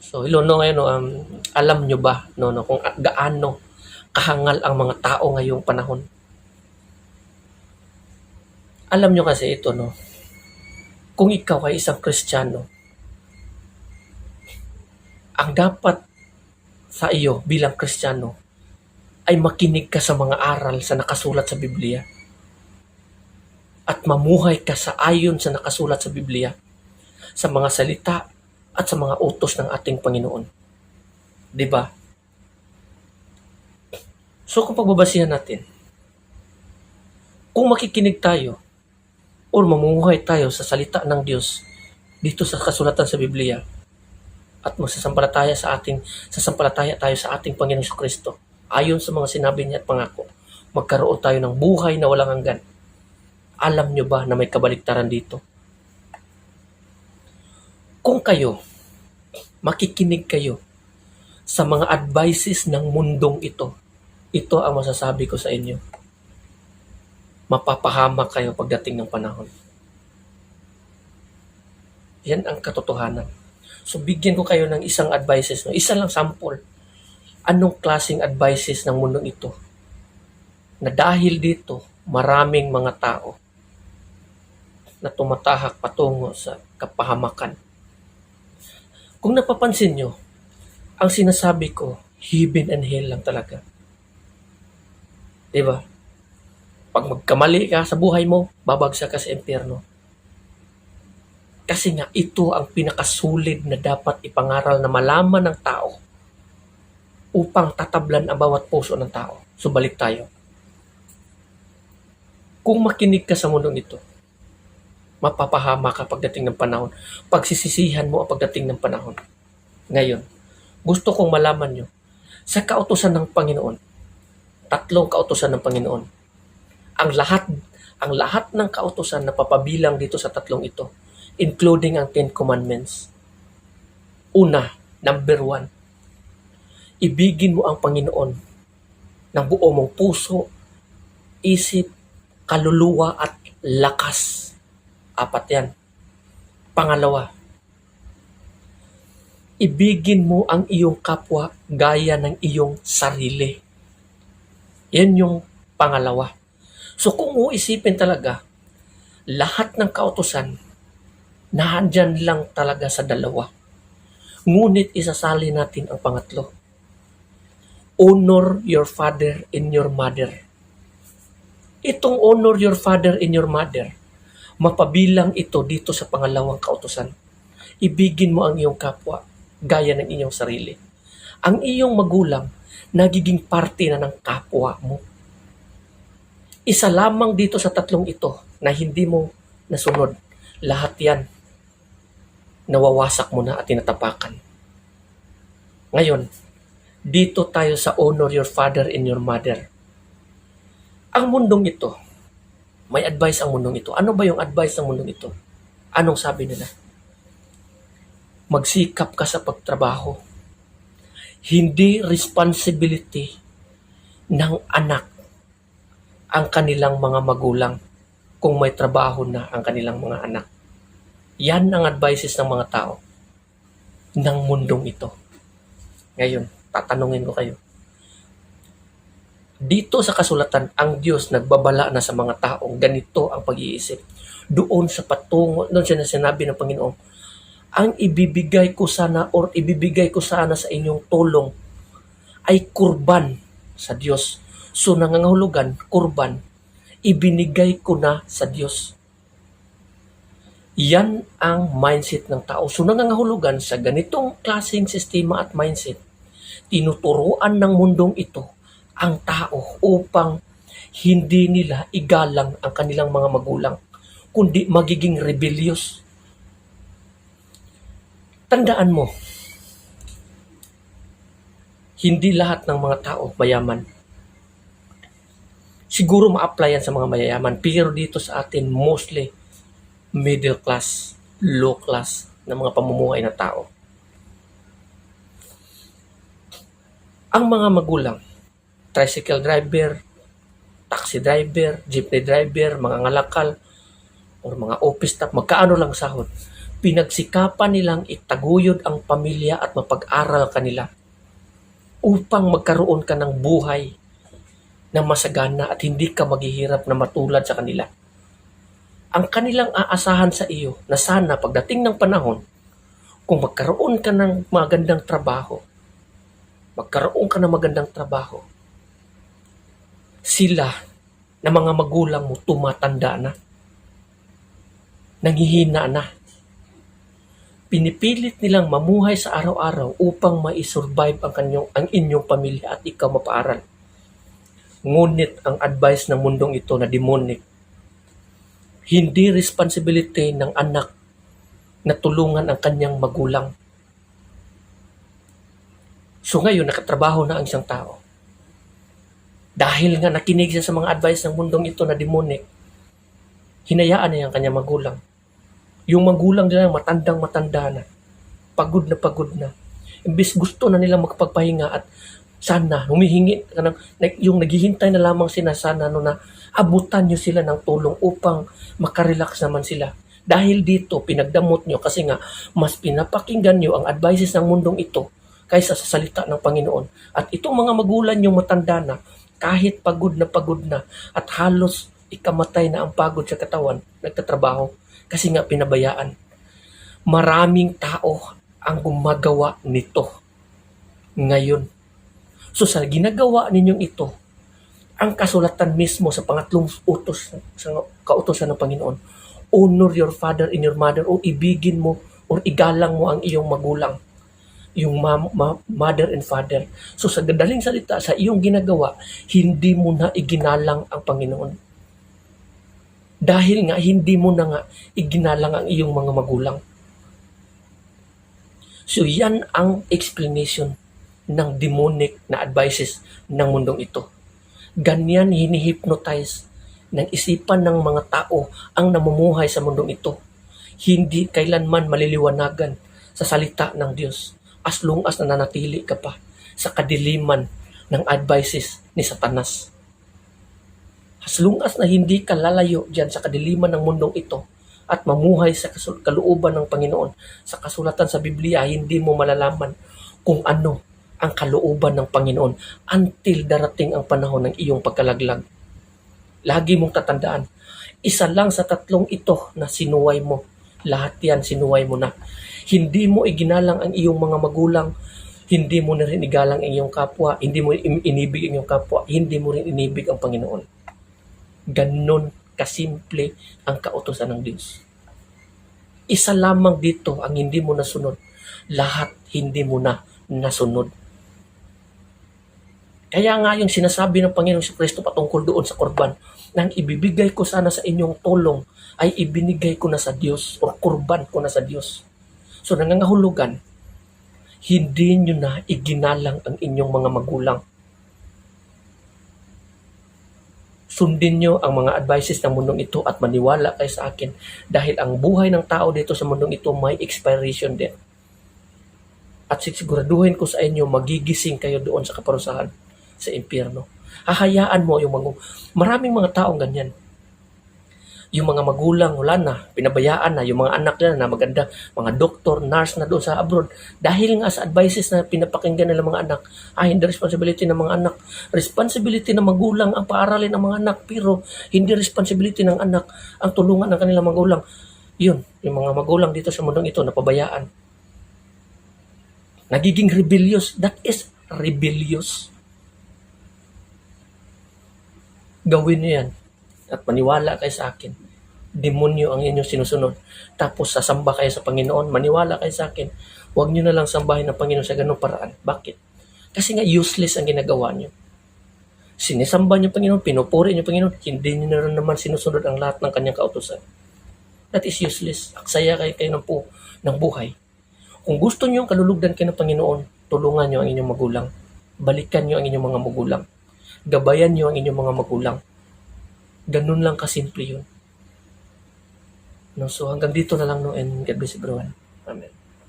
So, hello, no, ngayon, no, alam nyo ba, no, kung gaano kahangal ang mga tao ngayong panahon? Alam nyo kasi ito, no, kung ikaw ay isang Kristiyano, ang dapat sa iyo bilang Kristiyano ay makinig ka sa mga aral sa nakasulat sa Biblia at mamuhay ka sa ayon sa nakasulat sa Biblia, sa mga salita at sa mga utos ng ating Panginoon. 'Di ba? So kung pagbabasihan natin, kung makikinig tayo o mamumuhay tayo sa salita ng Diyos dito sa kasulatan sa Biblia at sasampalataya tayo sa ating Panginoong Kristo ayon sa mga sinabi niya at pangako, magkaroon tayo ng buhay na walang hanggan. Alam nyo ba na may kabaliktaran dito? Kung kayo, makikinig kayo sa mga advices ng mundong ito ang masasabi ko sa inyo. Mapapahamak kayo pagdating ng panahon. Yan ang katotohanan. So bigyan ko kayo ng isang advices, no? Isa lang sample. Anong klaseng advices ng mundong ito? Na dahil dito, maraming mga tao na tumatahak patungo sa kapahamakan. Kung napapansin nyo, ang sinasabi ko, heaven and hell lang talaga. Diba? Pag magkamali ka sa buhay mo, babagsak ka sa impyerno. Kasi nga, ito ang pinakasulid na dapat ipangaral na malaman ng tao upang tatablan ang bawat puso ng tao. So balik tayo. Kung makinig ka sa mundong ito, mapapahama ka pagdating ng panahon. Pagsisisihan mo ang pagdating ng panahon. Ngayon, gusto kong malaman nyo, sa kautusan ng Panginoon, 3 kautusan ng Panginoon, ang lahat ng kautusan na papabilang dito sa 3 ito, including ang 10 Commandments. Una, number 1, ibigin mo ang Panginoon ng buo mong puso, isip, kaluluwa at lakas. 4 yan. Pangalawa, ibigin mo ang iyong kapwa gaya ng iyong sarili. Yan yung pangalawa. So kung uisipin talaga, lahat ng kautusan, naandyan lang talaga sa 2. Ngunit isasali natin ang pangatlo. Honor your father and your mother. Itong honor your father and your mother, mapabilang ito dito sa pangalawang kautusan. Ibigin mo ang iyong kapwa gaya ng iyong sarili. Ang iyong magulang, nagiging parte na ng kapwa mo. Isa lamang dito sa 3 ito na hindi mo nasunod. Lahat yan, nawawasak mo na at tinatapakan. Ngayon, dito tayo sa honor your father and your mother. Ang mundong ito, may advice ang mundong ito. Ano ba yung advice ng mundong ito? Anong sabi nila? Magsikap ka sa pagtrabaho. Hindi responsibility ng anak ang kanilang mga magulang kung may trabaho na ang kanilang mga anak. Yan ang advices ng mga tao ng mundong ito. Ngayon, tatanungin ko kayo. Dito sa kasulatan, ang Diyos nagbabala na sa mga taong ganito ang pag-iisip. Doon sa patungo, doon siya na sinabi ng Panginoon, ang ibibigay ko sana sa inyong tulong ay kurban sa Diyos. So nangangahulugan, kurban, ibinigay ko na sa Diyos. Yan ang mindset ng tao. So nangangahulugan sa ganitong klaseng sistema at mindset, tinuturuan ng mundong ito ang tao upang hindi nila igalang ang kanilang mga magulang, kundi magiging rebellious. Tandaan mo, hindi lahat ng mga tao mayaman. Siguro ma-apply yan sa mga mayayaman, pero dito sa atin mostly middle class, low class na mga pamumuhay na tao. Ang mga magulang, tricycle driver, taxi driver, jeepney driver, mga ngalakal, or mga office staff, magkaano lang sahod. Pinagsikapan nilang itaguyod ang pamilya at mapag-aral kanila upang magkaroon ka ng buhay na masagana at hindi ka maghihirap na matulad sa kanila. Ang kanilang aasahan sa iyo na sana pagdating ng panahon, kung magkaroon ka ng magandang trabaho, sila na mga magulang mo tumatanda na, nanghihina na. Pinipilit nilang mamuhay sa araw-araw upang ma-survive ang inyong pamilya at ikaw mapaaral. Ngunit ang advice ng mundong ito na demonic, hindi responsibility ng anak na tulungan ang kanyang magulang. So ngayon, nakatrabaho na ang isang tao. Dahil nga nakinig siya sa mga advice ng mundong ito na demonic, hinayaan niya ang kanyang magulang. Yung magulang nila matandang-matanda na, pagod na. Imbis gusto na nilang magpagpahinga at sana humihingi ka ng, yung naghihintay na lamang sila sana na abutan nyo sila ng tulong upang makarelax naman sila. Dahil dito, pinagdamot nyo kasi nga mas pinapakinggan nyo ang advices ng mundong ito kaysa sa salita ng Panginoon. At itong mga magulang nyo matanda na, kahit pagod na at halos ikamatay na ang pagod sa katawan, nagtatrabaho, kasi nga pinabayaan. Maraming tao ang gumagawa nito ngayon. So sa ginagawa ninyong ito, ang kasulatan mismo sa pangatlong utos sa kautosan ng Panginoon, honor your father and your mother, o ibigin mo o igalang mo ang iyong magulang, yung mother and father. So sa gadaling salita, sa iyong ginagawa, hindi mo na iginalang ang Panginoon. Dahil nga hindi mo na nga iginalang ang iyong mga magulang. So yan ang explanation ng demonic na advices ng mundong ito. Ganyan hinihypnotize ng isipan ng mga tao ang namumuhay sa mundong ito. Hindi kailanman maliliwanagan sa salita ng Diyos as long as nananatili ka pa sa kadiliman ng advices ni Satanas. As long as na hindi ka lalayo dyan sa kadiliman ng mundong ito at mamuhay sa kalooban ng Panginoon, sa kasulatan sa Biblia, hindi mo malalaman kung ano ang kalooban ng Panginoon until darating ang panahon ng iyong pagkalaglag. Lagi mong tatandaan, isa lang sa tatlong ito na sinuway mo. Lahat yan sinuway mo na. Hindi mo iginalang ang iyong mga magulang, hindi mo na rin igalang ang iyong kapwa, hindi mo inibig ang iyong kapwa, hindi mo rin inibig ang Panginoon. Ganon kasimple ang kautusan ng Diyos. Isa lamang dito ang hindi mo nasunod. Lahat hindi mo na nasunod. Kaya nga yung sinasabi ng Panginoong Kristo patungkol doon sa kurban, nang ibibigay ko sana sa inyong tulong, ay ibinigay ko na sa Diyos o kurban ko na sa Diyos. So nangangahulugan, hindi nyo na iginalang ang inyong mga magulang. Sundin nyo ang mga advices ng mundong ito at maniwala kayo sa akin dahil ang buhay ng tao dito sa mundong ito may expiration din. At siguraduhin ko sa inyo, magigising kayo doon sa kaparusahan sa impyerno. Hahayaan mo yung maraming mga taong ganyan. Yung mga magulang, wala na, pinabayaan na, yung mga anak nila na maganda, mga doktor, nurse na doon sa abroad. Dahil nga sa advices na pinapakinggan nila mga anak, hindi responsibility ng mga anak. Responsibility ng magulang ang paaralin ng mga anak, pero hindi responsibility ng anak ang tulungan ng kanilang magulang. Yun, yung mga magulang dito sa mundong ito, napabayaan. Nagiging rebellious. That is rebellious. Gawin niyo yan. At maniwala kayo sa akin. Demonyo ang inyong sinusunod. Tapos sasamba kayo sa Panginoon. Maniwala kayo sa akin. Huwag nyo na lang sambahin ng Panginoon sa ganung paraan. Bakit? Kasi nga useless ang ginagawa nyo. Sinisamba nyo Panginoon, pinupuri nyo Panginoon, hindi nyo na rin naman sinusunod ang lahat ng kanyang kautusan. That is useless. Aksaya kayo ng buhay. Kung gusto nyo kalulugdan kayo ng Panginoon, tulungan nyo ang inyong magulang. Balikan nyo ang inyong mga magulang. Gabayan nyo ang inyong mga magulang. Ganun lang kasimple yun. No, so hanggang dito na lang, no, and God bless everyone. Amen.